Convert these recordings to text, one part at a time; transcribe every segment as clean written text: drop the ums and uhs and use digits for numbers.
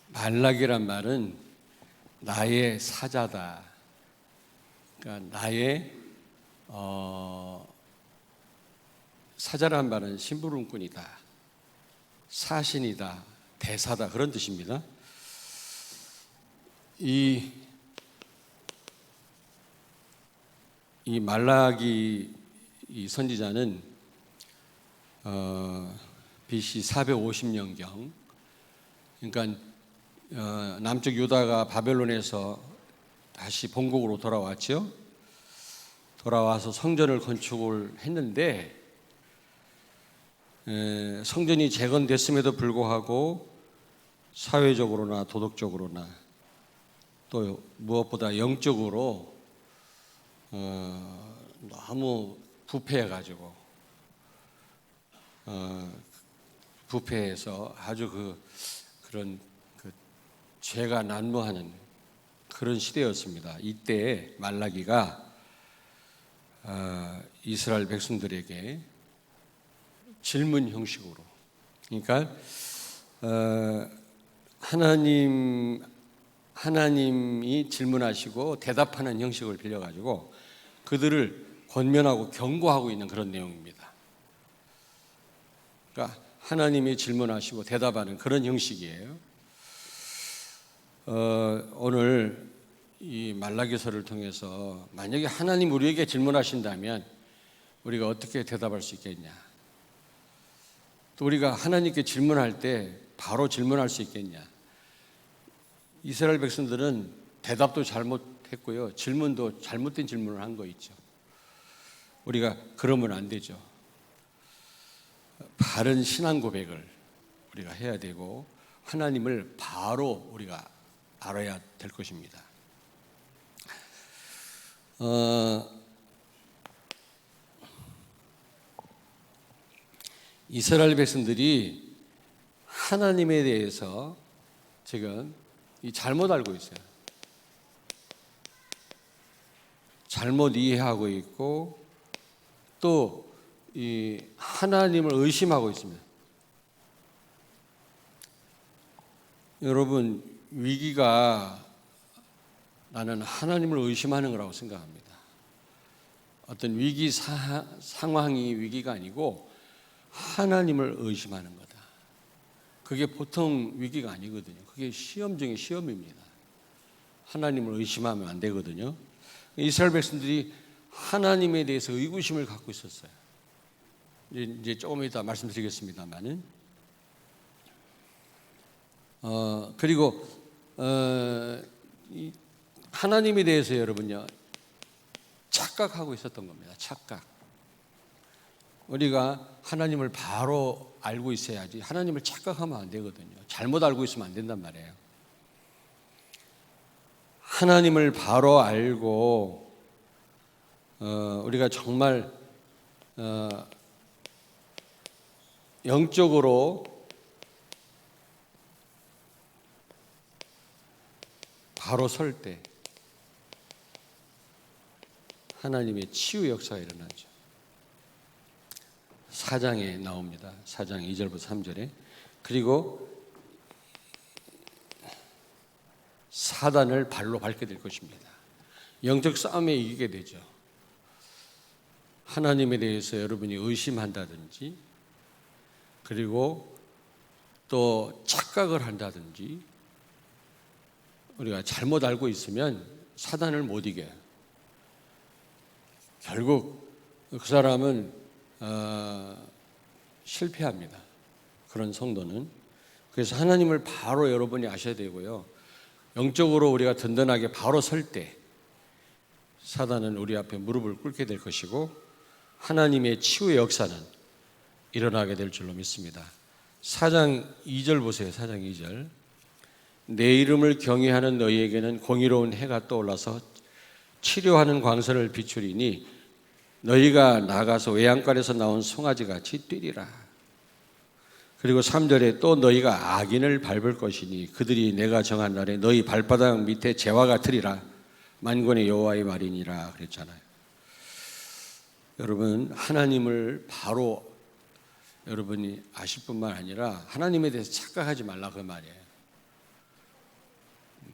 말락이란 말은 나의 사자다. 그러니까 나의 사자란 말은 심부름꾼이다, 사신이다, 대사다, 그런 뜻입니다. 이 말라기 이 선지자는 BC 450년경, 그러니까 남쪽 유다가 바벨론에서 다시 본국으로 돌아왔죠. 돌아와서 성전을 건축을 했는데 성전이 재건됐음에도 불구하고 사회적으로나 도덕적으로나 또 무엇보다 영적으로 너무 부패해가지고 부패해서 아주 그런 죄가 난무하는 그런 시대였습니다. 이때 말라기가 이스라엘 백성들에게 질문 형식으로, 그러니까 하나님이 질문하시고 대답하는 형식을 빌려가지고 그들을 권면하고 경고하고 있는 그런 내용입니다. 그러니까 하나님이 질문하시고 대답하는 그런 형식이에요. 오늘 이 말라기서를 통해서 만약에 하나님 우리에게 질문하신다면 우리가 어떻게 대답할 수 있겠냐? 또 우리가 하나님께 질문할 때 바로 질문할 수 있겠냐? 이스라엘 백성들은 대답도 잘못했고요, 질문도 잘못된 질문을 한 거 있죠. 우리가 그러면 안 되죠. 바른 신앙 고백을 우리가 해야 되고 하나님을 바로 우리가 알아야 될 것입니다. 이스라엘 백성들이 하나님에 대해서 지금 잘못 알고 있어요. 잘못 이해하고 있고 또 이 하나님을 의심하고 있습니다. 여러분, 위기가 나는 하나님을 의심하는 거라고 생각합니다. 어떤 위기 상황이 위기가 아니고 하나님을 의심하는 거다. 그게 보통 위기가 아니거든요. 그게 시험 중에 시험입니다. 하나님을 의심하면 안 되거든요. 이스라엘 백성들이 하나님에 대해서 의구심을 갖고 있었어요. 이제 조금 이따 말씀드리겠습니다만은 그리고 하나님에 대해서 여러분요 착각하고 있었던 겁니다. 착각. 우리가 하나님을 바로 알고 있어야지 하나님을 착각하면 안 되거든요. 잘못 알고 있으면 안 된단 말이에요. 하나님을 바로 알고 우리가 정말 영적으로 바로 설 때 하나님의 치유 역사가 일어나죠. 4장에 나옵니다. 4장 2절부터 3절에. 그리고 사단을 발로 밟게 될 것입니다. 영적 싸움에 이기게 되죠. 하나님에 대해서 여러분이 의심한다든지 그리고 또 착각을 한다든지 우리가 잘못 알고 있으면 사단을 못 이겨요. 결국 그 사람은 실패합니다. 그런 성도는. 그래서 하나님을 바로 여러분이 아셔야 되고요. 영적으로 우리가 든든하게 바로 설 때 사단은 우리 앞에 무릎을 꿇게 될 것이고 하나님의 치유의 역사는 일어나게 될 줄로 믿습니다. 4장 2절 보세요. 4장 2절. 내 이름을 경외하는 너희에게는 공의로운 해가 떠올라서 치료하는 광선을 비추리니 너희가 나가서 외양간에서 나온 송아지같이 뛰리라. 그리고 3절에 또 너희가 악인을 밟을 것이니 그들이 내가 정한 날에 너희 발바닥 밑에 재와 같으리라. 만군의 여호와의 말이니라 그랬잖아요. 여러분, 하나님을 바로 여러분이 아실 뿐만 아니라 하나님에 대해서 착각하지 말라 그 말이에요.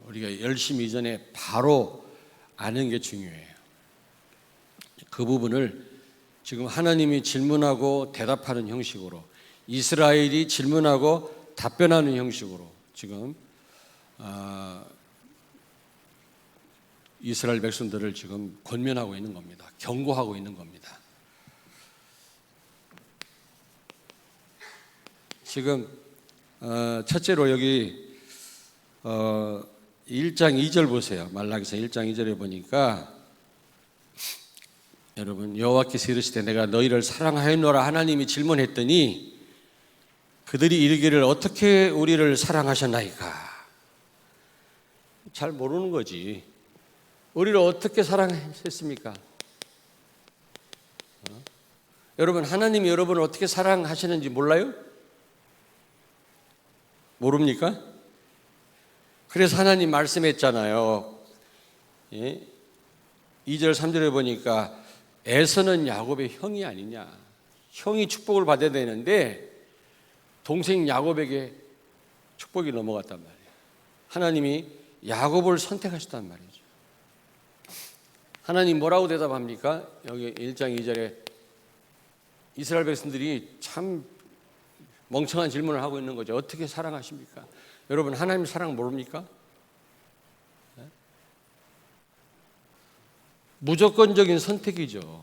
우리가 열심히 이전에 바로 아는 게 중요해요. 그 부분을 지금 하나님이 질문하고 대답하는 형식으로, 이스라엘이 질문하고 답변하는 형식으로 지금 이스라엘 백성들을 지금 권면하고 있는 겁니다. 경고하고 있는 겁니다. 지금 첫째로 여기 1장 2절 보세요. 말라기서 1장 2절에 보니까 여러분, 여호와께서 이르시되 내가 너희를 사랑하였노라 하나님이 질문했더니 그들이 이르기를 어떻게 우리를 사랑하셨나이까. 잘 모르는 거지. 우리를 어떻게 사랑하셨습니까? 여러분, 하나님이 여러분을 어떻게 사랑하시는지 몰라요? 모릅니까? 그래서 하나님 말씀했잖아요. 2절 3절에 보니까 에서는 야곱의 형이 아니냐. 형이 축복을 받아야 되는데 동생 야곱에게 축복이 넘어갔단 말이에요. 하나님이 야곱을 선택하셨단 말이죠. 하나님 뭐라고 대답합니까? 여기 1장 2절에 이스라엘 백성들이 참 멍청한 질문을 하고 있는 거죠. 어떻게 사랑하십니까? 여러분, 하나님 사랑 모릅니까? 무조건적인 선택이죠.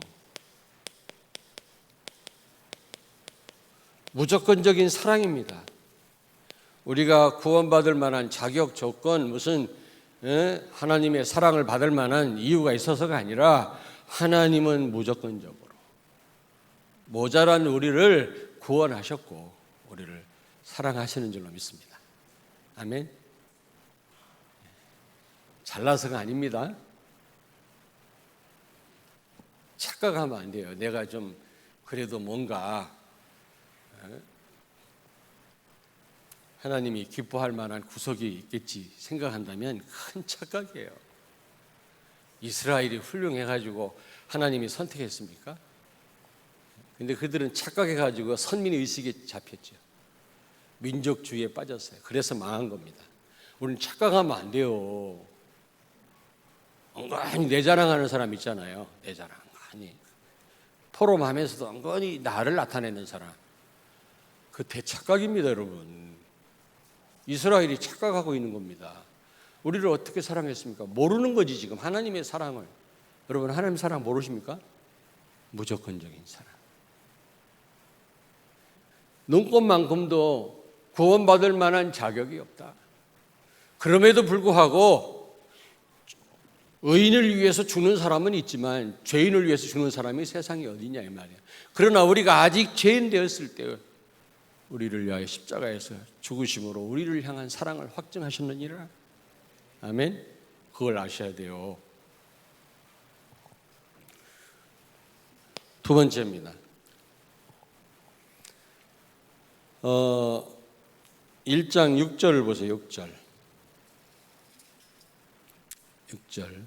무조건적인 사랑입니다. 우리가 구원받을 만한 자격, 조건, 무슨 하나님의 사랑을 받을 만한 이유가 있어서가 아니라 하나님은 무조건적으로 모자란 우리를 구원하셨고 우리를 사랑하시는 줄로 믿습니다. 아멘. 잘나서가 아닙니다. 착각하면 안 돼요. 내가 좀 그래도 뭔가 하나님이 기뻐할 만한 구석이 있겠지 생각한다면 큰 착각이에요. 이스라엘이 훌륭해가지고 하나님이 선택했습니까? 근데 그들은 착각해가지고 선민의식에 잡혔죠. 민족주의에 빠졌어요. 그래서 망한 겁니다. 우리는 착각하면 안 돼요. 엉거니 내 자랑하는 사람 있잖아요. 내 자랑. 아니, 포럼하면서도 엉거니 나를 나타내는 사람. 그 대착각입니다, 여러분. 이스라엘이 착각하고 있는 겁니다. 우리를 어떻게 사랑했습니까? 모르는 거지, 지금 하나님의 사랑을. 여러분, 하나님 사랑 모르십니까? 무조건적인 사랑. 눈꽃만큼도 구원받을 만한 자격이 없다. 그럼에도 불구하고 의인을 위해서 죽는 사람은 있지만 죄인을 위해서 죽는 사람이 세상에 어디냐 이 말이야. 그러나 우리가 아직 죄인 되었을 때 우리를 위하여 십자가에서 죽으심으로 우리를 향한 사랑을 확증하셨느니라. 아멘. 그걸 아셔야 돼요. 두 번째입니다. 1장 6절을 보세요. 6절.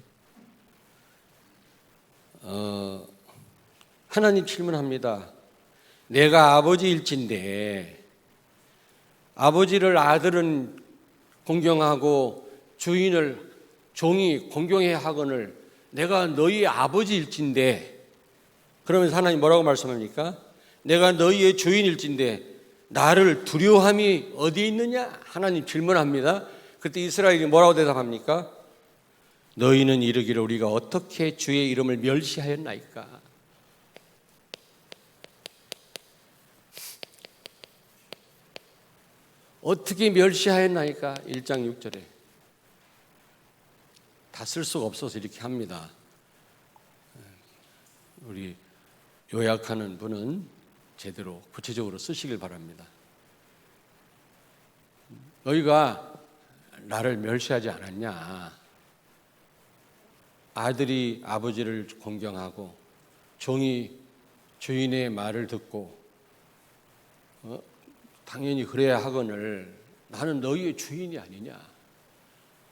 하나님 질문합니다. 내가 아버지일진데 아버지를 아들은 공경하고 주인을 종이 공경해야 하거늘 내가 너희의 아버지일진데, 그러면서 하나님 뭐라고 말씀합니까? 내가 너희의 주인일진데 나를 두려워함이 어디에 있느냐? 하나님 질문합니다. 그때 이스라엘이 뭐라고 대답합니까? 너희는 이르기를 우리가 어떻게 주의 이름을 멸시하였나이까? 어떻게 멸시하였나이까? 1장 6절에 다 쓸 수가 없어서 이렇게 합니다. 우리 요약하는 분은 제대로 구체적으로 쓰시길 바랍니다. 너희가 나를 멸시하지 않았냐? 아들이 아버지를 공경하고 종이 주인의 말을 듣고 당연히 그래야 하거늘 나는 너희의 주인이 아니냐?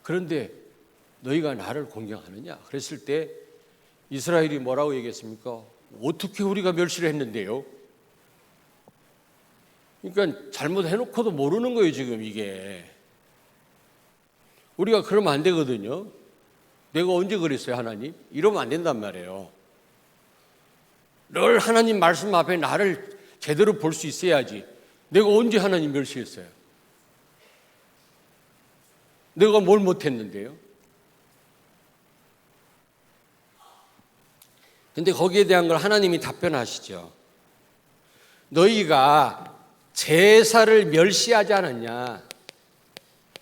그런데 너희가 나를 공경하느냐? 그랬을 때 이스라엘이 뭐라고 얘기했습니까? 어떻게 우리가 멸시를 했는데요? 그러니까 잘못해놓고도 모르는 거예요, 지금 이게. 우리가 그러면 안 되거든요. 내가 언제 그랬어요, 하나님? 이러면 안 된단 말이에요. 늘 하나님 말씀 앞에 나를 제대로 볼 수 있어야지. 내가 언제 하나님 멸시했어요? 내가 뭘 못했는데요? 근데 거기에 대한 걸 하나님이 답변하시죠. 너희가 제사를 멸시하지 않았냐?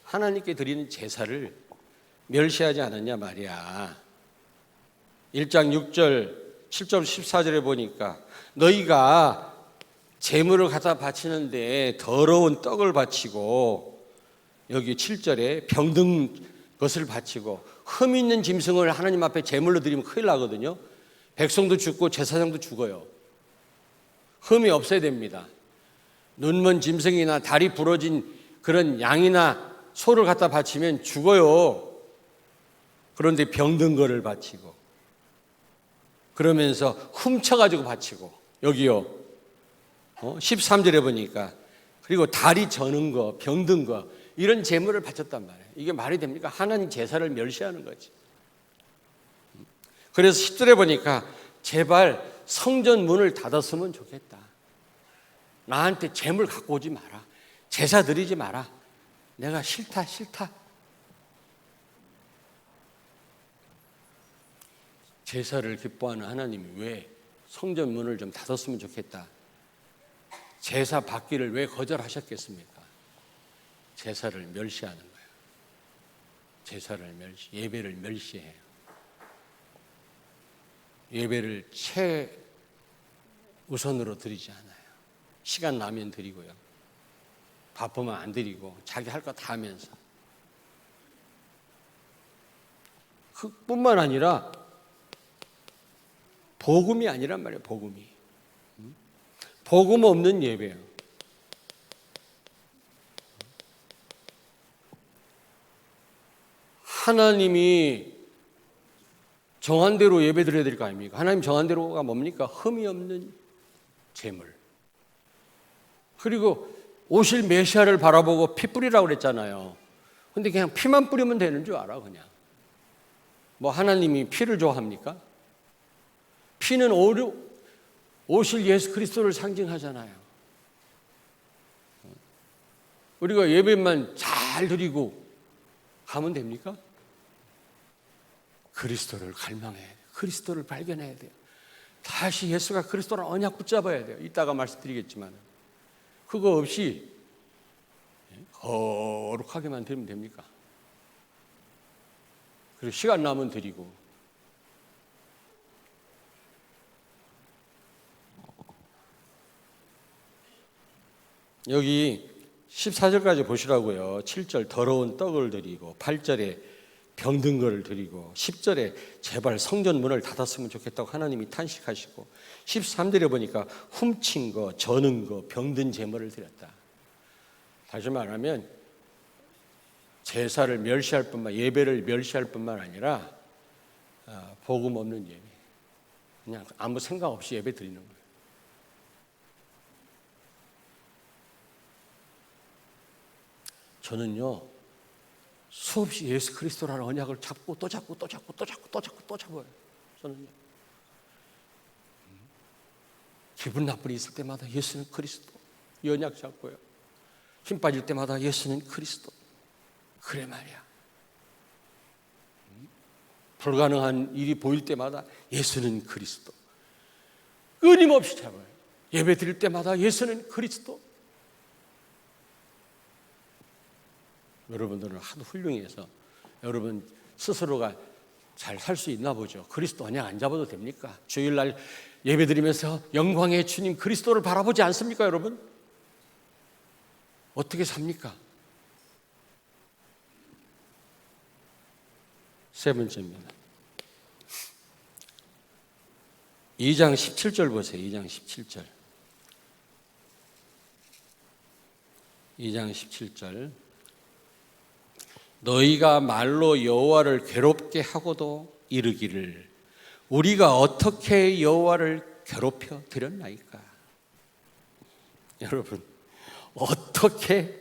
하나님께 드리는 제사를 멸시하지 않았냐 말이야. 1장 6절, 7절, 14절에 보니까 너희가 제물을 갖다 바치는데 더러운 떡을 바치고, 여기 7절에 병든 것을 바치고, 흠 있는 짐승을 하나님 앞에 제물로 드리면 큰일 나거든요. 백성도 죽고 제사장도 죽어요. 흠이 없어야 됩니다. 눈먼 짐승이나 다리 부러진 그런 양이나 소를 갖다 바치면 죽어요. 그런데 병든 거를 바치고, 그러면서 훔쳐가지고 바치고, 여기요 13절에 보니까 그리고 다리 저는 거, 병든 거, 이런 제물을 바쳤단 말이에요. 이게 말이 됩니까? 하나님 제사를 멸시하는 거지. 그래서 10절에 보니까 제발 성전 문을 닫았으면 좋겠다. 나한테 제물 갖고 오지 마라. 제사 드리지 마라. 내가 싫다. 제사를 기뻐하는 하나님이 왜 성전 문을 좀 닫았으면 좋겠다. 제사 받기를 왜 거절하셨겠습니까? 제사를 멸시하는 거예요. 예배를 멸시해요. 예배를 최우선으로 드리지 않아요. 시간 나면 드리고요. 바쁘면 안 드리고 자기 할 거 다 하면서. 그뿐만 아니라 복음이 아니란 말이에요. 복음이. 복음 없는 예배예요. 하나님이 정한 대로 예배 드려야 될 거 아닙니까? 하나님 정한 대로가 뭡니까? 흠이 없는 제물. 그리고 오실 메시아를 바라보고 피 뿌리라고 그랬잖아요. 근데 그냥 피만 뿌리면 되는 줄 알아, 그냥. 뭐 하나님이 피를 좋아합니까? 피는 오실 예수 그리스도를 상징하잖아요. 우리가 예배만 잘 드리고 가면 됩니까? 그리스도를 갈망해야 돼요. 그리스도를 발견해야 돼요. 다시 예수가 그리스도랑 언약 붙잡아야 돼요. 이따가 말씀드리겠지만 그거 없이 거룩하게만 드리면 됩니까? 그리고 시간 나면 드리고. 여기 14절까지 보시라고요. 7절 더러운 떡을 드리고, 8절에 병든 것을 드리고, 10절에 제발 성전 문을 닫았으면 좋겠다고 하나님이 탄식하시고, 13절에 보니까 훔친 거, 저는 거, 병든 제물을 드렸다. 다시 말하면 제사를 멸시할 뿐만, 예배를 멸시할 뿐만 아니라 복음 없는 예배, 그냥 아무 생각 없이 예배 드리는 거예요. 저는요, 수없이 예수 그리스도라는 언약을 잡고 또 잡고 잡아요. 저는요. 기분 나쁜 일 있을 때마다 예수는 그리스도. 이 언약 잡고요. 힘 빠질 때마다 예수는 그리스도. 그래 말이야. 불가능한 일이 보일 때마다 예수는 그리스도. 끊임없이 잡아요. 예배 드릴 때마다 예수는 그리스도. 여러분들은 하도 훌륭해서 여러분 스스로가 잘 살 수 있나 보죠. 그리스도 언약 안 잡아도 됩니까? 주일날 예배드리면서 영광의 주님 그리스도를 바라보지 않습니까, 여러분? 어떻게 삽니까? 세 번째입니다. 2장 17절 보세요. 2장 17절. 2장 17절. 너희가 말로 여호와를 괴롭게 하고도 이르기를 우리가 어떻게 여호와를 괴롭혀 드렸나이까. 여러분, 어떻게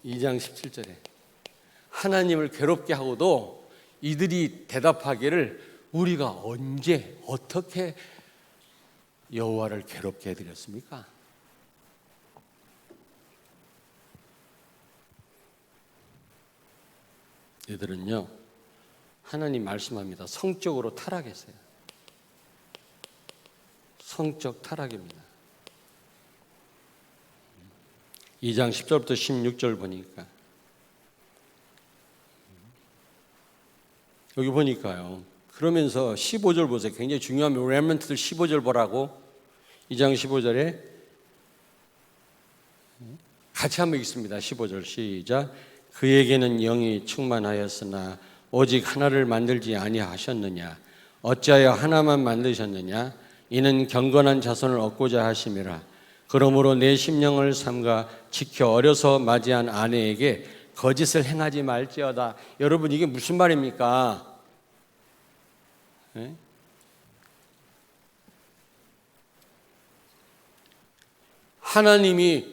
2장 17절에 하나님을 괴롭게 하고도 이들이 대답하기를 우리가 언제 어떻게 여호와를 괴롭게 해드렸습니까? 이들은요, 하나님 말씀합니다. 성적으로 타락했어요. 성적 타락입니다. 2장 10절부터 16절 보니까 여기 보니까요. 그러면서 15절 보세요. 굉장히 중요한 렘넌트들 15절 보라고. 2장 15절에 같이 한번 읽습니다. 15절 시작. 그에게는 영이 충만하였으나 오직 하나를 만들지 아니하셨느냐. 어찌하여 하나만 만드셨느냐. 이는 경건한 자손을 얻고자 하심이라. 그러므로 내 심령을 삼가 지켜 어려서 맞이한 아내에게 거짓을 행하지 말지어다. 여러분 이게 무슨 말입니까? 네? 하나님이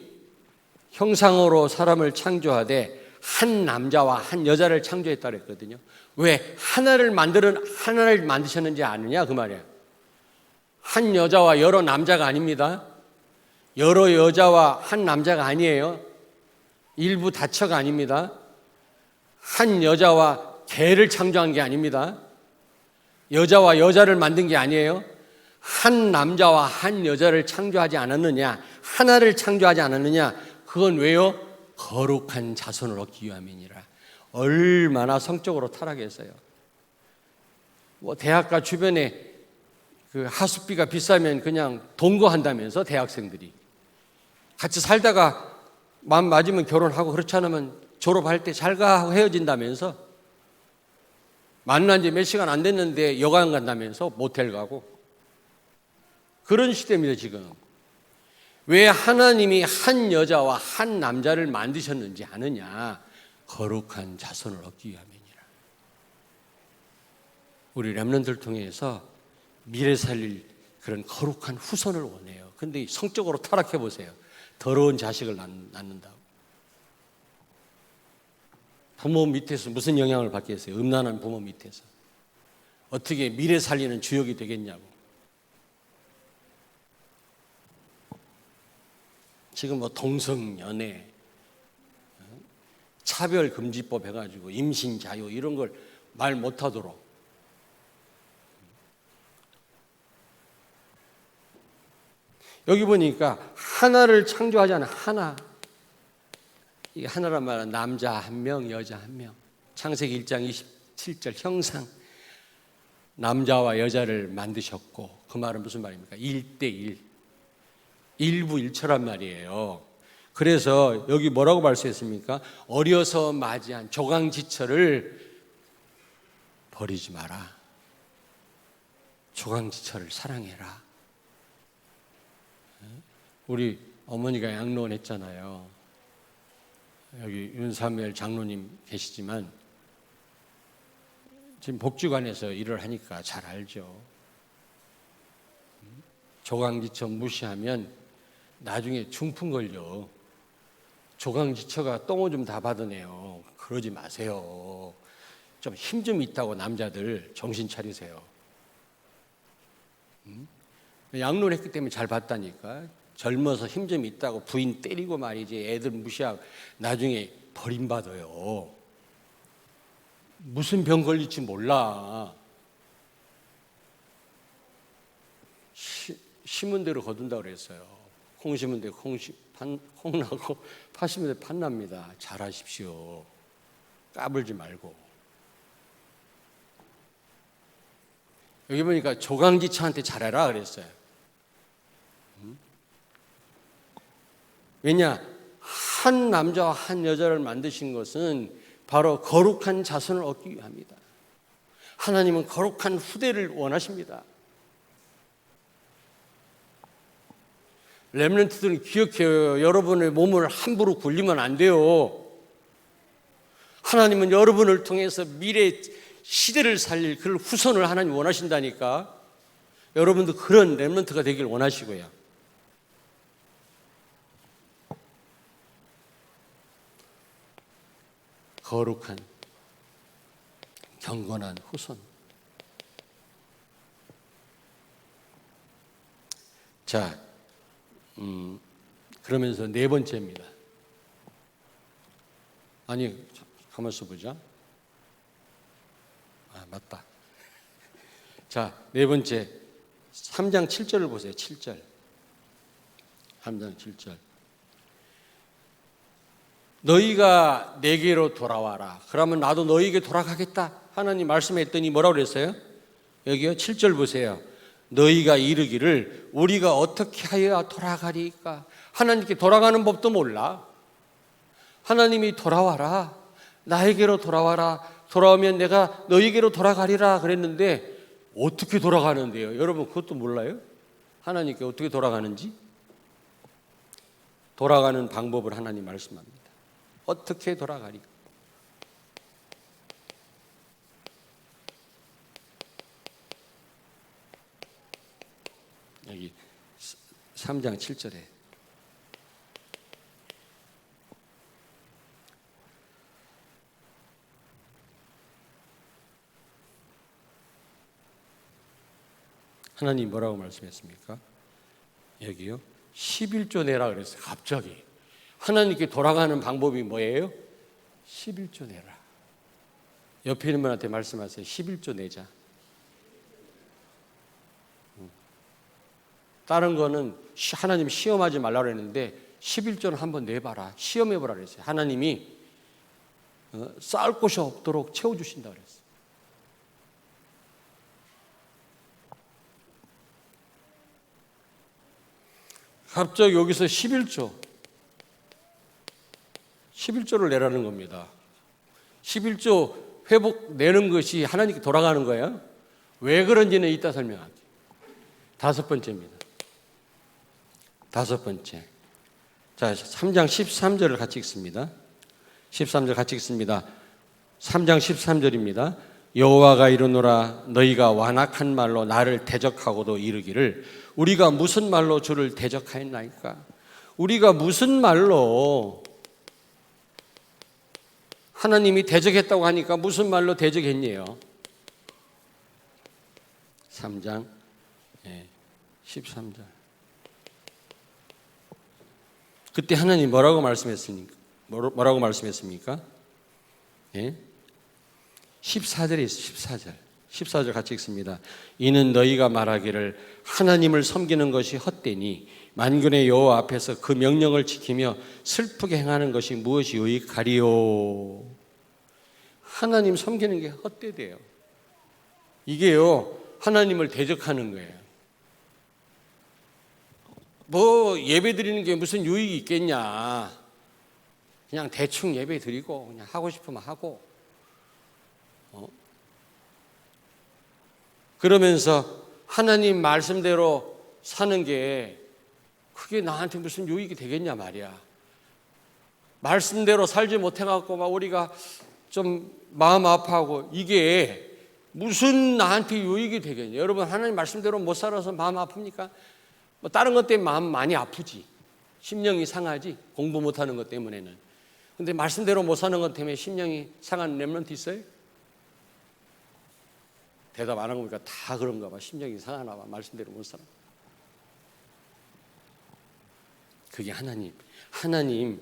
형상으로 사람을 창조하되 한 남자와 한 여자를 창조했다 그랬거든요. 왜? 하나를 만드셨는지 아느냐 그 말이에요. 한 여자와 여러 남자가 아닙니다. 여러 여자와 한 남자가 아니에요. 일부 다처가 아닙니다. 한 여자와 개를 창조한 게 아닙니다. 여자와 여자를 만든 게 아니에요. 한 남자와 한 여자를 창조하지 않았느냐, 하나를 창조하지 않았느냐. 그건 왜요? 거룩한 자손을 얻기 위함이니라. 얼마나 성적으로 타락했어요. 대학가 주변에 그 하숙비가 비싸면 그냥 동거한다면서 대학생들이 같이 살다가 마음 맞으면 결혼하고 그렇지 않으면 졸업할 때 잘 가 하고 헤어진다면서 만난 지 몇 시간 안 됐는데 여관 간다면서 모텔 가고 그런 시대입니다 지금. 왜 하나님이 한 여자와 한 남자를 만드셨는지 아느냐? 거룩한 자손을 얻기 위함이니라. 우리 렘넌트를 통해서 미래 살릴 그런 거룩한 후손을 원해요. 근데 성적으로 타락해 보세요. 더러운 자식을 낳는다고. 부모 밑에서 무슨 영향을 받겠어요? 음란한 부모 밑에서. 어떻게 미래 살리는 주역이 되겠냐고. 지금 동성연애, 차별금지법 해가지고 임신 자유 이런 걸 말 못하도록 여기 보니까 하나를 창조하지 않은 하나. 이 하나란 말은 남자 한 명, 여자 한 명. 창세기 1장 27절 형상. 남자와 여자를 만드셨고 그 말은 무슨 말입니까? 1대1. 일부일처란 말이에요. 그래서 여기 뭐라고 말씀했습니까? 어려서 맞이한 조강지처를 버리지 마라. 조강지처를 사랑해라. 우리 어머니가 양로원했잖아요. 여기 윤사무엘 장로님 계시지만 지금 복지관에서 일을 하니까 잘 알죠. 조강지처 무시하면 나중에 중풍 걸려. 조강지처가 똥오줌 다 받으네요. 그러지 마세요. 좀 힘 좀 있다고 남자들 정신 차리세요. 양로원했기 때문에 잘 봤다니까. 젊어서 힘 좀 있다고 부인 때리고 말이지 애들 무시하고 나중에 버림받아요. 무슨 병 걸릴지 몰라. 심은 대로 거둔다고 그랬어요. 콩 심은 대로 콩 나고 파 심은 대로 팥 납니다. 잘하십시오. 까불지 말고. 여기 보니까 조강지처한테 잘해라 그랬어요. 왜냐? 한 남자와 한 여자를 만드신 것은 바로 거룩한 자손을 얻기 위함이다. 하나님은 거룩한 후대를 원하십니다. 렘넌트들은 기억해요. 여러분의 몸을 함부로 굴리면 안 돼요. 하나님은 여러분을 통해서 미래 시대를 살릴 그런 후손을 하나님 원하신다니까. 여러분도 그런 렘넌트가 되길 원하시고요. 거룩한 경건한 후손. 자, 그러면서 네 번째입니다. 아니, 가만 있어 보자. 맞다. 자, 네 번째 3장 7절을 보세요. 7절. 3장 7절. 너희가 내게로 돌아와라. 그러면 나도 너희에게 돌아가겠다. 하나님 말씀했더니 뭐라고 그랬어요? 여기요 7절 보세요. 너희가 이르기를 우리가 어떻게 하여야 돌아가리까? 하나님께 돌아가는 법도 몰라. 하나님이 돌아와라. 나에게로 돌아와라. 돌아오면 내가 너희에게로 돌아가리라 그랬는데 어떻게 돌아가는데요? 여러분 그것도 몰라요? 하나님께 어떻게 돌아가는지? 돌아가는 방법을 하나님 말씀합니다. 어떻게 돌아가리까? 여기 3장 7절에 하나님 뭐라고 말씀했습니까? 여기요 11조 내라 그랬어요. 갑자기 하나님께 돌아가는 방법이 뭐예요? 11조 내라. 옆에 있는 분한테 말씀하세요. 11조 내자. 다른 거는 하나님 시험하지 말라고 했는데 11조는 한번 내봐라. 시험해보라 그랬어요. 하나님이 쌓을 곳이 없도록 채워주신다 그랬어요. 갑자기 여기서 11조를 내라는 겁니다. 11조 회복 내는 것이 하나님께 돌아가는 거예요. 왜 그런지는 이따 설명할게요. 다섯 번째입니다. 다섯 번째. 자, 3장 13절을 같이 읽습니다. 13절 같이 읽습니다. 3장 13절입니다. 여호와가 이르노라 너희가 완악한 말로 나를 대적하고도 이르기를 우리가 무슨 말로 주를 대적하였나이까? 우리가 무슨 말로 하나님이 대적했다고 하니까 무슨 말로 대적했니요? 3장 13절. 그때 하나님 뭐라고 말씀했습니까? 뭐라고 말씀했습니까? 14절에 있어요. 14절 같이 읽습니다. 이는 너희가 말하기를 하나님을 섬기는 것이 헛되니 만군의 여호와 앞에서 그 명령을 지키며 슬프게 행하는 것이 무엇이 유익하리요? 하나님 섬기는 게 헛되대요. 이게요 하나님을 대적하는 거예요. 뭐 예배 드리는 게 무슨 유익이 있겠냐? 그냥 대충 예배 드리고 그냥 하고 싶으면 하고 그러면서 하나님 말씀대로 사는 게 그게 나한테 무슨 유익이 되겠냐 말이야. 말씀대로 살지 못해갖고 막 우리가 좀 마음 아파하고 이게 무슨 나한테 유익이 되겠냐. 여러분 하나님 말씀대로 못 살아서 마음 아픕니까? 뭐 다른 것 때문에 마음 많이 아프지. 심령이 상하지. 공부 못하는 것 때문에는. 근데 말씀대로 못 사는 것 때문에 심령이 상한 렘넌트 있어요? 대답 안 하고 보니까 다 그런가 봐. 심령이 상하나 봐. 말씀대로 못 살아. 그게 하나님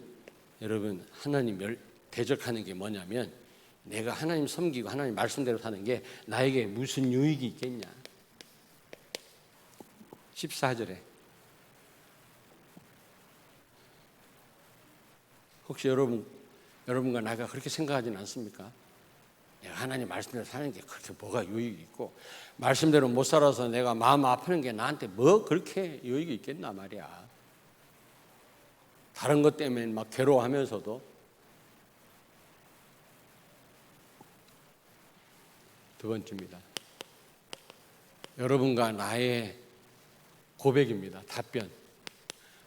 여러분 하나님 대적하는 게 뭐냐면 내가 하나님 섬기고 하나님 말씀대로 사는 게 나에게 무슨 유익이 있겠냐. 14절에 혹시 여러분과 나가 그렇게 생각하지는 않습니까? 내가 하나님 말씀대로 사는 게 그렇게 뭐가 유익이 있고 말씀대로 못 살아서 내가 마음 아프는 게 나한테 뭐 그렇게 유익이 있겠나 말이야. 다른 것 때문에 막 괴로워하면서도. 두 번째입니다. 여러분과 나의 고백입니다. 답변.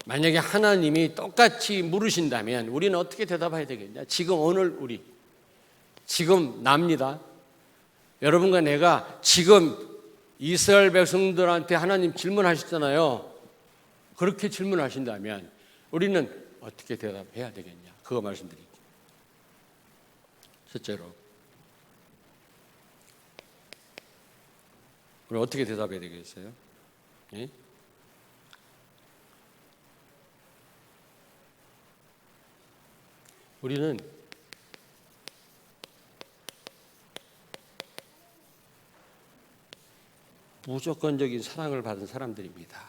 만약에 하나님이 똑같이 물으신다면 우리는 어떻게 대답해야 되겠냐? 지금 오늘 지금 납니다. 여러분과 내가 지금 이스라엘 백성들한테 하나님 질문하셨잖아요. 그렇게 질문하신다면 우리는 어떻게 대답해야 되겠냐? 그거 말씀드릴게요. 셋째로, 우리 어떻게 대답해야 되겠어요? 예? 우리는 무조건적인 사랑을 받은 사람들입니다.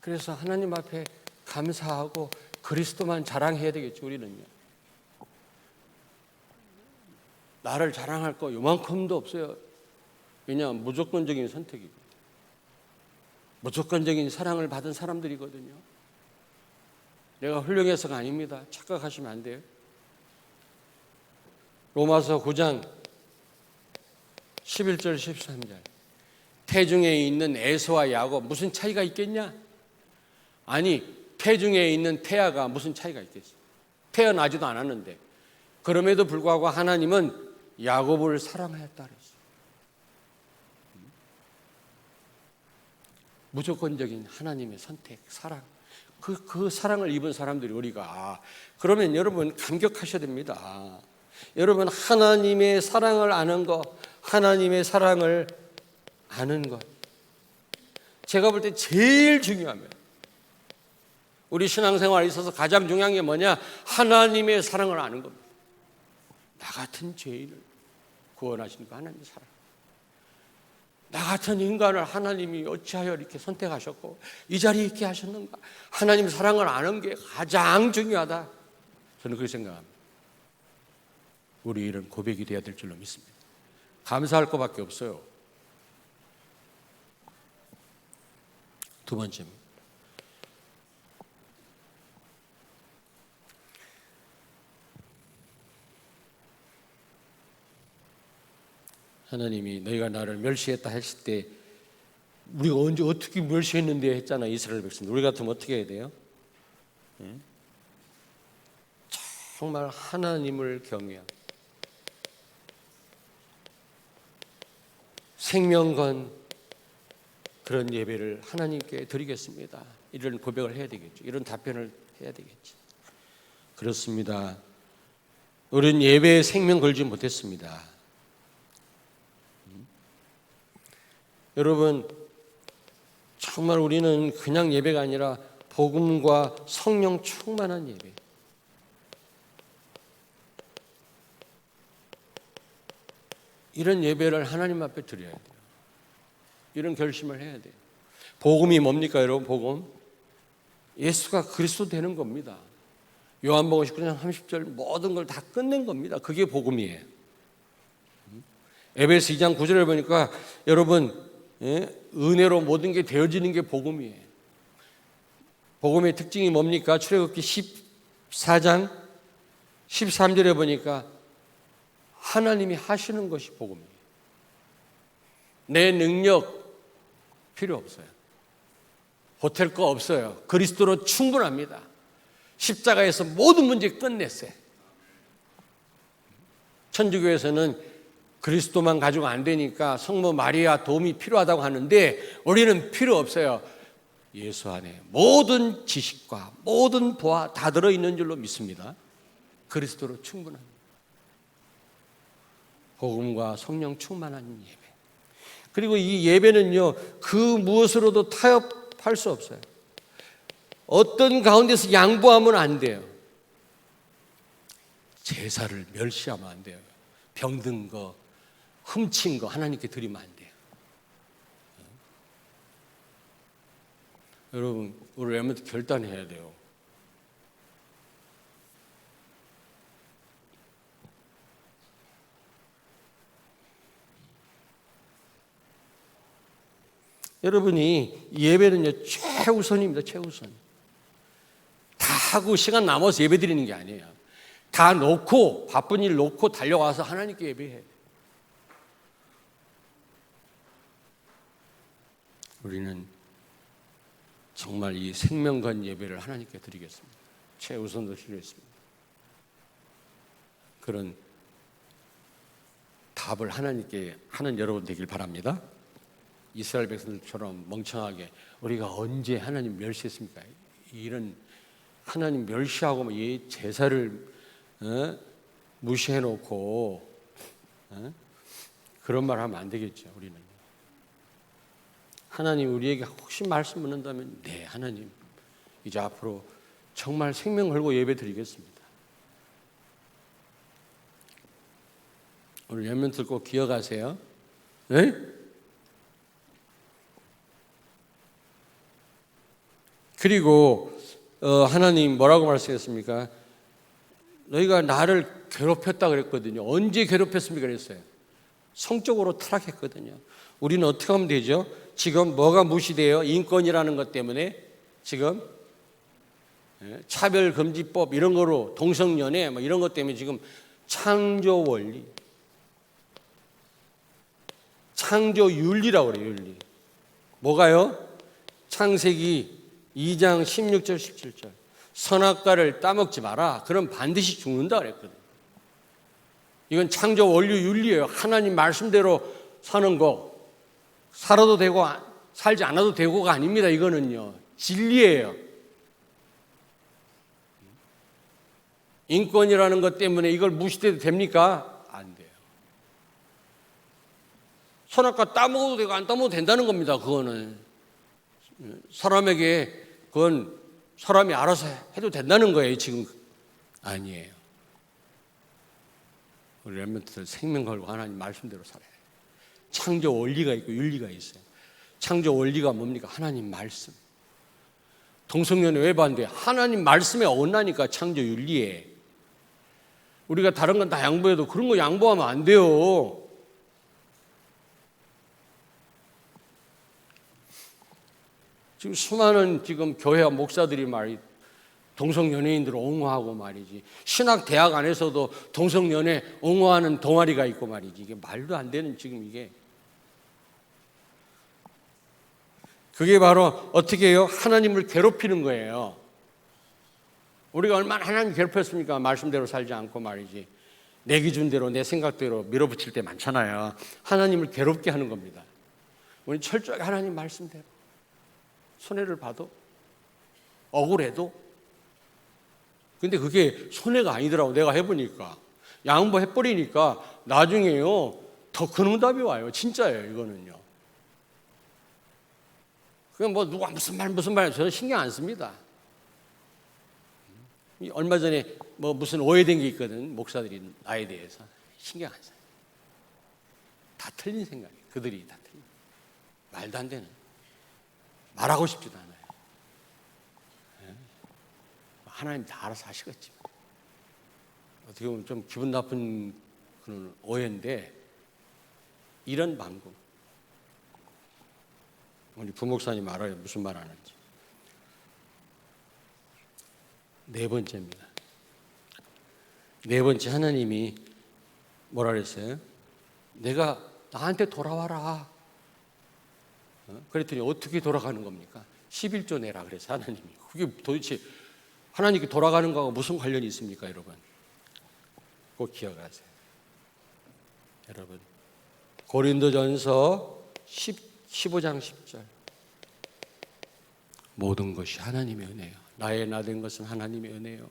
그래서 하나님 앞에 감사하고 그리스도만 자랑해야 되겠죠. 우리는요. 나를 자랑할 거 요만큼도 없어요. 왜냐하면 무조건적인 선택이고 무조건적인 사랑을 받은 사람들이거든요. 내가 훌륭해서가 아닙니다. 착각하시면 안 돼요. 로마서 9장 11절 13절, 태중에 있는 에서와 야곱 무슨 차이가 있겠냐? 아니, 태중에 있는 태아가 무슨 차이가 있겠어? 태어나지도 않았는데. 그럼에도 불구하고 하나님은 야곱을 사랑하였다 그랬어요. 무조건적인 하나님의 선택, 사랑. 그 사랑을 입은 사람들이 우리가. 그러면 여러분 감격하셔야 됩니다. 여러분, 하나님의 사랑을 아는 것, 하나님의 사랑을 아는 것, 제가 볼 때 제일 중요합니다. 우리 신앙생활에 있어서 가장 중요한 게 뭐냐? 하나님의 사랑을 아는 겁니다. 나 같은 죄인을 구원하신 그 하나님의 사랑. 나 같은 인간을 하나님이 어찌하여 이렇게 선택하셨고 이 자리에 있게 하셨는가? 하나님 사랑을 아는 게 가장 중요하다. 저는 그렇게 생각합니다. 우리 이런 고백이 되어야 될 줄로 믿습니다. 감사할 것밖에 없어요. 두 번째입니다. 하나님이 너희가 나를 멸시했다 했을 때 우리가 언제 어떻게 멸시했는데 했잖아. 이스라엘 백성들. 우리 같으면 어떻게 해야 돼요? 정말 하나님을 경외하고 생명 건 그런 예배를 하나님께 드리겠습니다. 이런 고백을 해야 되겠죠. 이런 답변을 해야 되겠죠. 그렇습니다. 우리는 예배에 생명 걸지 못했습니다. 여러분, 정말 우리는 그냥 예배가 아니라 복음과 성령 충만한 예배. 이런 예배를 하나님 앞에 드려야 돼요. 이런 결심을 해야 돼요. 복음이 뭡니까, 여러분? 복음? 예수가 그리스도 되는 겁니다. 요한복음 19장 30절 모든 걸 다 끝낸 겁니다. 그게 복음이에요. 에베소 2장 9절을 보니까 여러분, 은혜로 모든 게 되어지는 게 복음이에요. 복음의 특징이 뭡니까? 출애굽기 14장 13절에 보니까 하나님이 하시는 것이 복음이에요. 내 능력 필요 없어요. 보탤 거 없어요. 그리스도로 충분합니다. 십자가에서 모든 문제 끝냈어요. 천주교에서는 그리스도만 가지고 안 되니까 성모 마리아 도움이 필요하다고 하는데 우리는 필요 없어요. 예수 안에 모든 지식과 모든 보화 다 들어있는 줄로 믿습니다. 그리스도로 충분합니다. 복음과 성령 충만한 예배. 그리고 이 예배는요, 그 무엇으로도 타협할 수 없어요. 어떤 가운데서 양보하면 안 돼요. 제사를 멸시하면 안 돼요. 병든 거, 훔친 거 하나님께 드리면 안 돼요. 여러분, 우리 렘넌트 결단해야 돼요. 여러분이 예배는요, 최우선입니다. 최우선. 다 하고 시간 남아서 예배 드리는 게 아니에요. 다 놓고, 바쁜 일 놓고 달려와서 하나님께 예배해. 우리는 정말 이 생명건 예배를 하나님께 드리겠습니다. 최우선으로 드리겠습니다. 그런 답을 하나님께 하는 여러분 되길 바랍니다. 이스라엘 백성들처럼 멍청하게 우리가 언제 하나님 멸시했습니까? 이런 하나님 멸시하고 제사를 무시해놓고 그런 말 하면 안 되겠죠. 우리는 하나님 우리에게 혹시 말씀 묻는다면 네 하나님 이제 앞으로 정말 생명 걸고 예배 드리겠습니다. 오늘 멘트 꼭 기억하세요. 네? 그리고 하나님 뭐라고 말씀했습니까? 너희가 나를 괴롭혔다 그랬거든요. 언제 괴롭혔습니까? 그랬어요. 성적으로 타락했거든요. 우리는 어떻게 하면 되죠? 지금 뭐가 무시돼요? 인권이라는 것 때문에 지금 차별금지법 이런 거로 동성연애 뭐 이런 것 때문에 지금 창조 원리, 창조 윤리라고 그래요. 윤리. 뭐가요? 창세기 2장 16절 17절 선악과를 따먹지 마라. 그럼 반드시 죽는다 그랬거든요. 이건 창조 원리 윤리예요. 하나님 말씀대로 사는 거. 살아도 되고 살지 않아도 되고가 아닙니다. 이거는요. 진리예요. 인권이라는 것 때문에 이걸 무시해도 됩니까? 안 돼요. 선악과 따먹어도 되고 안 따먹어도 된다는 겁니다. 그거는 사람에게 그건 사람이 알아서 해도 된다는 거예요. 지금 아니에요. 우리 렘넌트들 생명 걸고 하나님 말씀대로 살아야 돼요. 창조 원리가 있고 윤리가 있어요. 창조 원리가 뭡니까? 하나님 말씀. 동성연애 왜 반대해요? 하나님 말씀에 어긋나니까 창조 윤리에. 우리가 다른 건 다 양보해도 그런 거 양보하면 안 돼요. 지금 수많은 지금 교회와 목사들이 말이 동성연애인들을 옹호하고 말이지. 신학대학 안에서도 동성연애 옹호하는 동아리가 있고 말이지. 이게 말도 안 되는 지금 이게. 그게 바로 어떻게 해요? 하나님을 괴롭히는 거예요. 우리가 얼마나 하나님 괴롭혔습니까? 말씀대로 살지 않고 말이지. 내 기준대로 내 생각대로 밀어붙일 때 많잖아요. 하나님을 괴롭게 하는 겁니다. 우리 철저하게 하나님 말씀대로. 손해를 봐도 억울해도 근데 그게 손해가 아니더라고. 내가 해보니까 양보해버리니까 나중에요 더 큰 응답이 와요. 진짜예요. 이거는요. 그냥 뭐 누가 무슨 말 저는 신경 안 씁니다. 얼마 전에 뭐 무슨 오해된 게 있거든. 목사들이 나에 대해서 신경 안 써요. 다 틀린 생각이에요. 그들이 다 틀린 말도 안 되는 말하고 싶지도 않아요. 하나님 다 알아서 하시겠지. 어떻게 보면 좀 기분 나쁜 그런 오해인데 이런 방금 우리 부목사님 알아요. 무슨 말 하는지. 네 번째입니다. 네 번째 하나님이 뭐라 그랬어요? 내가 나한테 돌아와라. 그랬더니 어떻게 돌아가는 겁니까? 11조 내라 그래서 하나님이. 그게 도대체 하나님께 돌아가는 거하고 무슨 관련이 있습니까, 여러분? 꼭 기억하세요. 여러분, 고린도전서 15장 10절. 모든 것이 하나님의 은혜요. 나의 나 된 것은 하나님의 은혜요.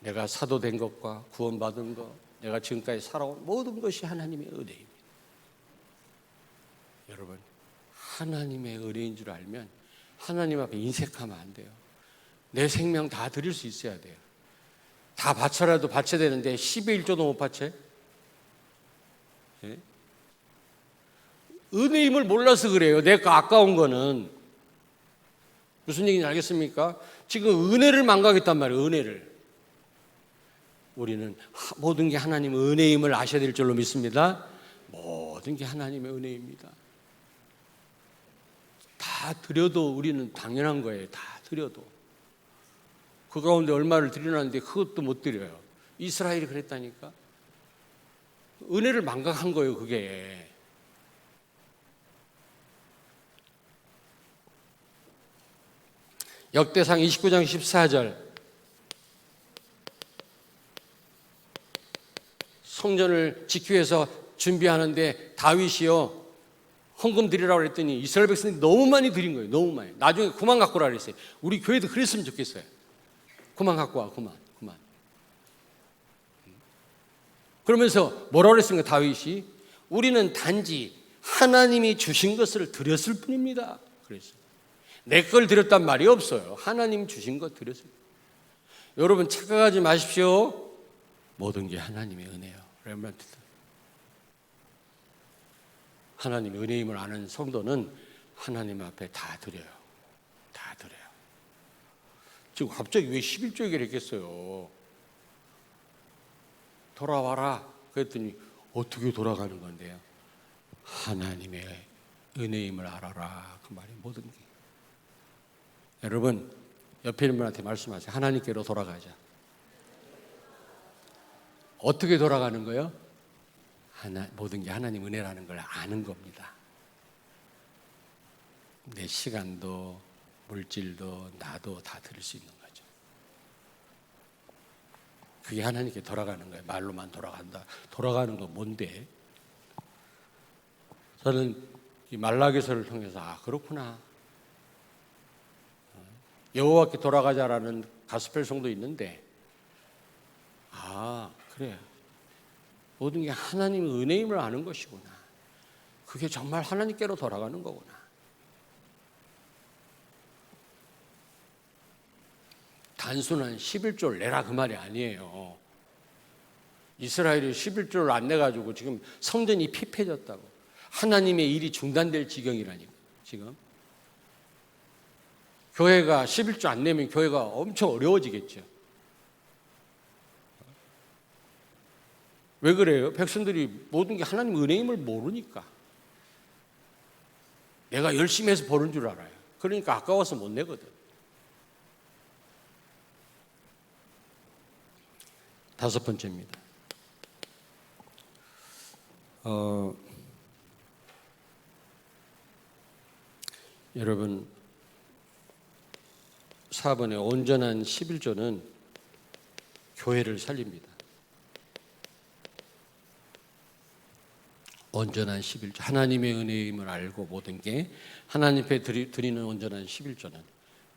내가 사도 된 것과 구원받은 것, 내가 지금까지 살아온 모든 것이 하나님의 은혜입니다. 여러분, 하나님의 은혜인 줄 알면 하나님 앞에 인색하면 안 돼요. 내 생명 다 드릴 수 있어야 돼요. 다 바쳐라도 바쳐야 되는데 10의 1조도 못 바쳐? 예? 은혜임을 몰라서 그래요. 내가 아까운 거는. 무슨 얘기인지 알겠습니까? 지금 은혜를 망각했단 말이에요. 은혜를. 우리는 모든 게 하나님 은혜임을 아셔야 될 줄로 믿습니다. 모든 게 하나님의 은혜입니다. 다 드려도 우리는 당연한 거예요. 다 드려도. 그 가운데 얼마를 드리라는데 그것도 못 드려요. 이스라엘이 그랬다니까. 은혜를 망각한 거예요. 그게. 역대상 29장 14절. 성전을 지키기 위해서 준비하는데 다윗이요 헌금 드리라고 그랬더니 이스라엘 백성이 너무 많이 드린 거예요. 너무 많이. 나중에 그만 갖고 오라 그랬어요. 우리 교회도 그랬으면 좋겠어요. 그만 갖고 와. 그만. 그러면서 뭐라고 그랬습니까? 다윗이 우리는 단지 하나님이 주신 것을 드렸을 뿐입니다. 그랬어요. 내 걸 드렸단 말이 없어요. 하나님 주신 것 드렸어요. 여러분 착각하지 마십시오. 모든 게 하나님의 은혜예요. 렘넌트. 하나님의 은혜임을 아는 성도는 하나님 앞에 다 드려요. 다 드려요. 지금 갑자기 왜 11조 얘기를 했겠어요? 돌아와라. 그랬더니 어떻게 돌아가는 건데요? 하나님의 은혜임을 알아라. 그 말이 모든 게. 여러분 옆에 있는 분한테 말씀하세요. 하나님께로 돌아가자. 어떻게 돌아가는 거예요? 모든 게 하나님 은혜라는 걸 아는 겁니다. 내 시간도 물질도 나도 다 드릴 수 있는 거죠. 그게 하나님께 돌아가는 거예요. 말로만 돌아간다. 돌아가는 건 뭔데? 저는 이 말라기서를 통해서 그렇구나. 여호와께 돌아가자라는 가스펠송도 있는데 그래. 모든 게 하나님의 은혜임을 아는 것이구나. 그게 정말 하나님께로 돌아가는 거구나. 단순한 11조를 내라 그 말이 아니에요. 이스라엘이 11조를 안 내가지고 지금 성전이 피폐해졌다고. 하나님의 일이 중단될 지경이라니까 지금. 교회가 11조 안 내면 교회가 엄청 어려워지겠죠. 왜 그래요? 백성들이 모든 게 하나님 은혜임을 모르니까. 내가 열심히 해서 버는 줄 알아요. 그러니까 아까워서 못 내거든. 다섯 번째입니다. 여러분 4번의 온전한 11조는 교회를 살립니다. 온전한 11조, 하나님의 은혜임을 알고 모든 게 하나님 앞에 드리는 온전한 11조는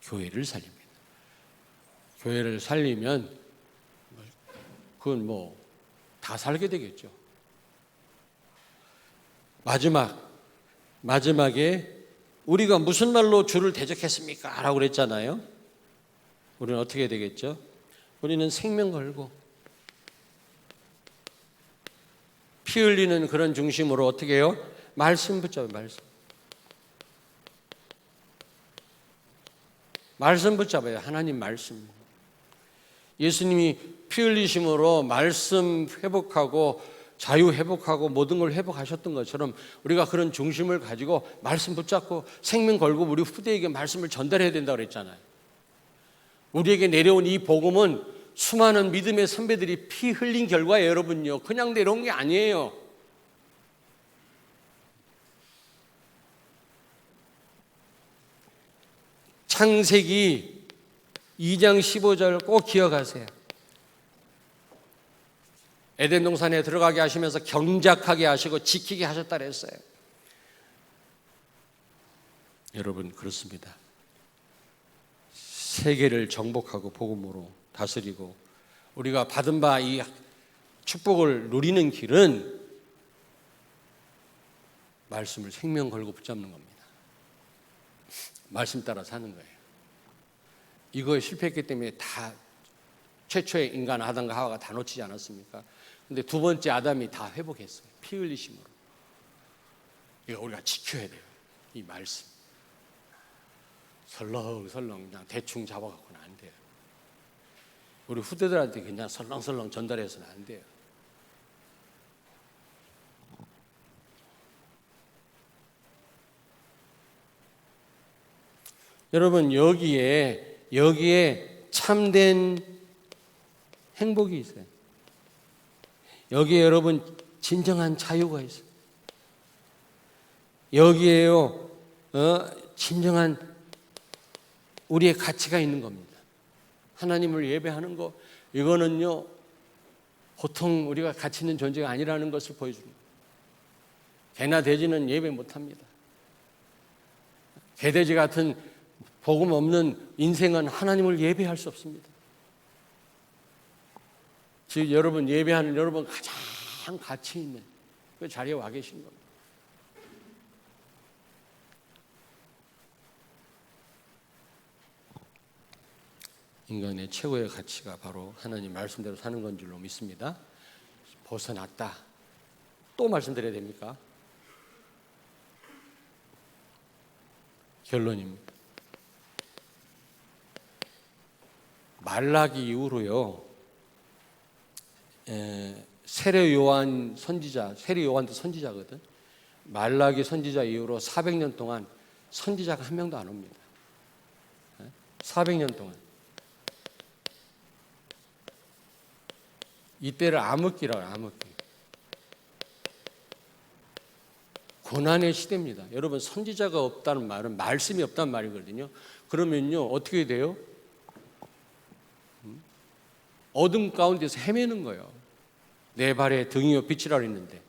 교회를 살립니다. 교회를 살리면 그건 다 살게 되겠죠. 마지막에 우리가 무슨 말로 주를 대적했습니까? 라고 그랬잖아요. 우리는 어떻게 되겠죠? 우리는 생명 걸고 피 흘리는 그런 중심으로 어떻게 해요? 말씀 붙잡아요. 말씀 붙잡아요. 하나님 말씀. 예수님이 피 흘리심으로 말씀 회복하고 자유 회복하고 모든 걸 회복하셨던 것처럼 우리가 그런 중심을 가지고 말씀 붙잡고 생명 걸고 우리 후대에게 말씀을 전달해야 된다고 그랬잖아요. 우리에게 내려온 이 복음은 수많은 믿음의 선배들이 피 흘린 결과예요. 여러분요. 그냥 내려온 게 아니에요. 창세기 2장 15절 꼭 기억하세요. 에덴 동산에 들어가게 하시면서 경작하게 하시고 지키게 하셨다 그랬어요. 여러분 그렇습니다. 세계를 정복하고 복음으로 다스리고 우리가 받은 바 이 축복을 누리는 길은 말씀을 생명 걸고 붙잡는 겁니다. 말씀 따라 사는 거예요. 이거에 실패했기 때문에 다 최초의 인간 아담과 하와가 다 놓치지 않았습니까? 근데 두 번째 아담이 다 회복했어요. 피 흘리심으로. 이거 우리가 지켜야 돼요. 이 말씀. 설렁설렁 그냥 대충 잡아갖고는 안 돼요. 우리 후대들한테 그냥 설렁설렁 전달해서는 안 돼요. 여러분 여기에 참된 행복이 있어요. 여기에 여러분 진정한 자유가 있어요. 여기에요 진정한 우리의 가치가 있는 겁니다. 하나님을 예배하는 거 이거는요 보통 우리가 가치 있는 존재가 아니라는 것을 보여줍니다. 개나 돼지는 예배 못합니다. 개돼지 같은 복음 없는 인생은 하나님을 예배할 수 없습니다. 지금 여러분 예배하는 여러분 가장 가장 가치 있는 그 자리에 와 계신 겁니다. 인간의 최고의 가치가 바로 하나님 말씀대로 사는 건 줄로 믿습니다. 벗어났다. 또 말씀드려야 됩니까? 결론입니다. 말라기 이후로요, 세례 요한 선지자, 세례 요한도 선지자거든. 말라기 선지자 이후로 400년 동안 선지자가 한 명도 안 옵니다. 400년 동안. 이때를 암흑기라고 해요. 암흑기. 고난의 시대입니다. 여러분, 선지자가 없다는 말은 말씀이 없다는 말이거든요. 그러면요 어떻게 돼요? 어둠 가운데서 헤매는 거예요. 내 발에 등이요 빛이라 했는데.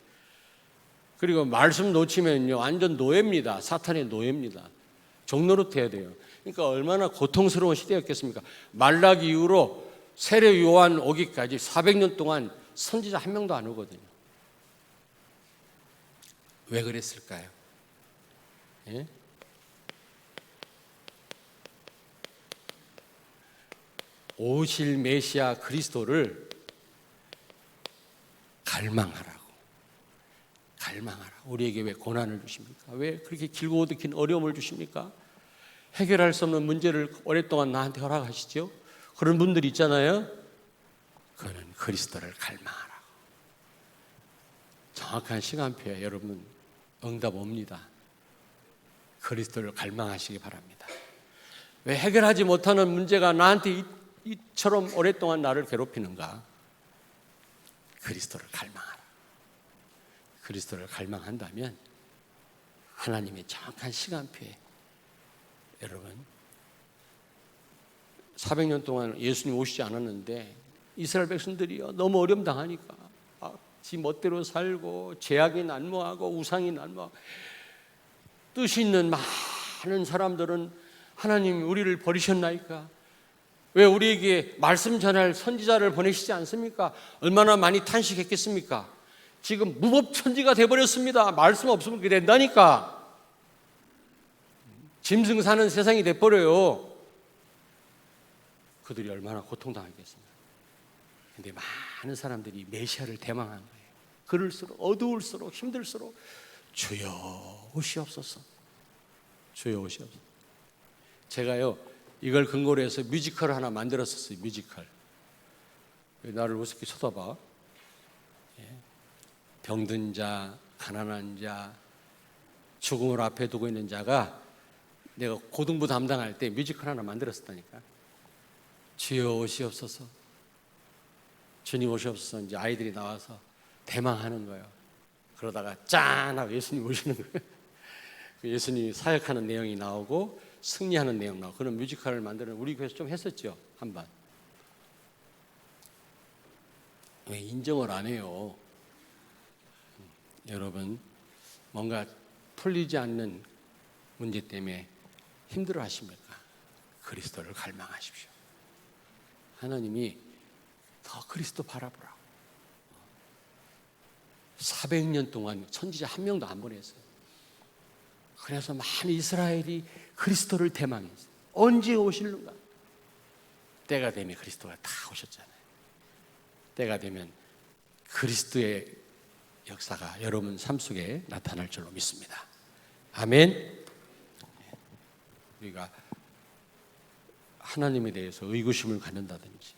그리고 말씀 놓치면요 완전 노예입니다. 사탄의 노예입니다. 종노릇 해야 돼요. 그러니까 얼마나 고통스러운 시대였겠습니까? 말라기 이후로 세례 요한 오기까지 400년 동안 선지자 한 명도 안 오거든요. 왜 그랬을까요? 예? 오실 메시아 그리스도를 갈망하라고. 우리에게 왜 고난을 주십니까? 왜 그렇게 길고 긴 어려움을 주십니까? 해결할 수 없는 문제를 오랫동안 나한테 허락하시죠? 그런 분들이 있잖아요. 그는 그리스도를 갈망하라고. 정확한 시간표에 여러분 응답 옵니다. 그리스도를 갈망하시기 바랍니다. 왜 해결하지 못하는 문제가 나한테 이처럼 오랫동안 나를 괴롭히는가? 그리스도를 갈망하라. 그리스도를 갈망한다면 하나님의 정확한 시간표에 여러분 400년 동안 예수님 오시지 않았는데 이스라엘 백성들이요 너무 어려움 당하니까 지 멋대로 살고 제약이 난무하고 우상이 난무하고 뜻이 있는 많은 사람들은 하나님 우리를 버리셨나이까? 왜 우리에게 말씀 전할 선지자를 보내시지 않습니까? 얼마나 많이 탄식했겠습니까? 지금 무법천지가 돼버렸습니다. 말씀 없으면 그렇게 된다니까. 짐승 사는 세상이 돼버려요. 그들이 얼마나 고통당하겠습니까? 근데 많은 사람들이 메시아를 대망한 거예요. 그럴수록 어두울수록 힘들수록 주여 오시옵소서. 주여 오시옵소서. 제가요 이걸 근거로 해서 뮤지컬을 하나 만들었었어요. 뮤지컬. 나를 우습게 쳐다봐. 병든 자, 가난한 자, 죽음을 앞에 두고 있는 자가 내가 고등부 담당할 때 뮤지컬 하나 만들었었다니까. 주여 오시옵소서. 주님 오시옵소서. 이제 아이들이 나와서 대망하는 거예요. 그러다가 짠 하고 예수님 오시는 거예요. 예수님이 사역하는 내용이 나오고 승리하는 내용 나오고 그런 뮤지컬을 만드는 우리 교회에서 좀 했었죠. 한번. 왜 인정을 안 해요? 여러분 뭔가 풀리지 않는 문제 때문에 힘들어 하십니까? 그리스도를 갈망하십시오. 하나님이 더 그리스도 바라보라고. 400년 동안 선지자 한 명도 안 보냈어요. 그래서 많은 이스라엘이 그리스도를 대망했어요. 언제 오실는가? 때가 되면 그리스도가 다 오셨잖아요. 때가 되면 그리스도의 역사가 여러분 삶 속에 나타날 줄로 믿습니다. 아멘. 우리가 하나님에 대해서 의구심을 갖는다든지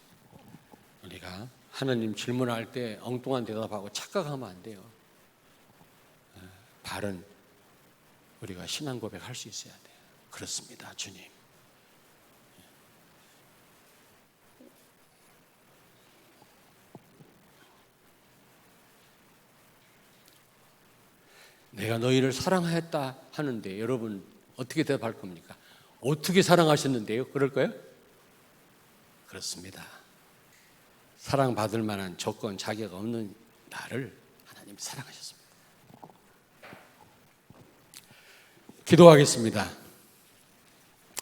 우리가 하나님 질문할 때 엉뚱한 대답하고 착각하면 안 돼요. 바른 우리가 신앙 고백할 수 있어야 돼요. 그렇습니다, 주님. 내가 너희를 사랑하였다 하는데 여러분 어떻게 대답할 겁니까? 어떻게 사랑하셨는데요? 그럴까요? 그렇습니다. 사랑받을 만한 조건, 자격 없는 나를 하나님 사랑하셨습니다. 기도하겠습니다.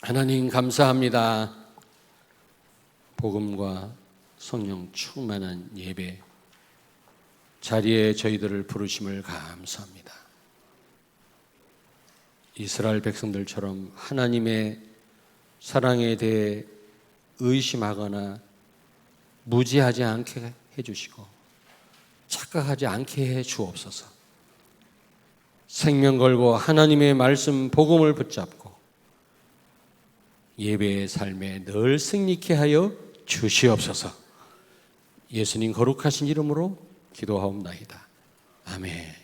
하나님 감사합니다. 복음과 성령 충만한 예배 자리에 저희들을 부르심을 감사합니다. 이스라엘 백성들처럼 하나님의 사랑에 대해 의심하거나 무지하지 않게 해주시고 착각하지 않게 해 주옵소서. 생명 걸고 하나님의 말씀 복음을 붙잡고 예배의 삶에 늘 승리케 하여 주시옵소서. 예수님 거룩하신 이름으로 기도하옵나이다. 아멘.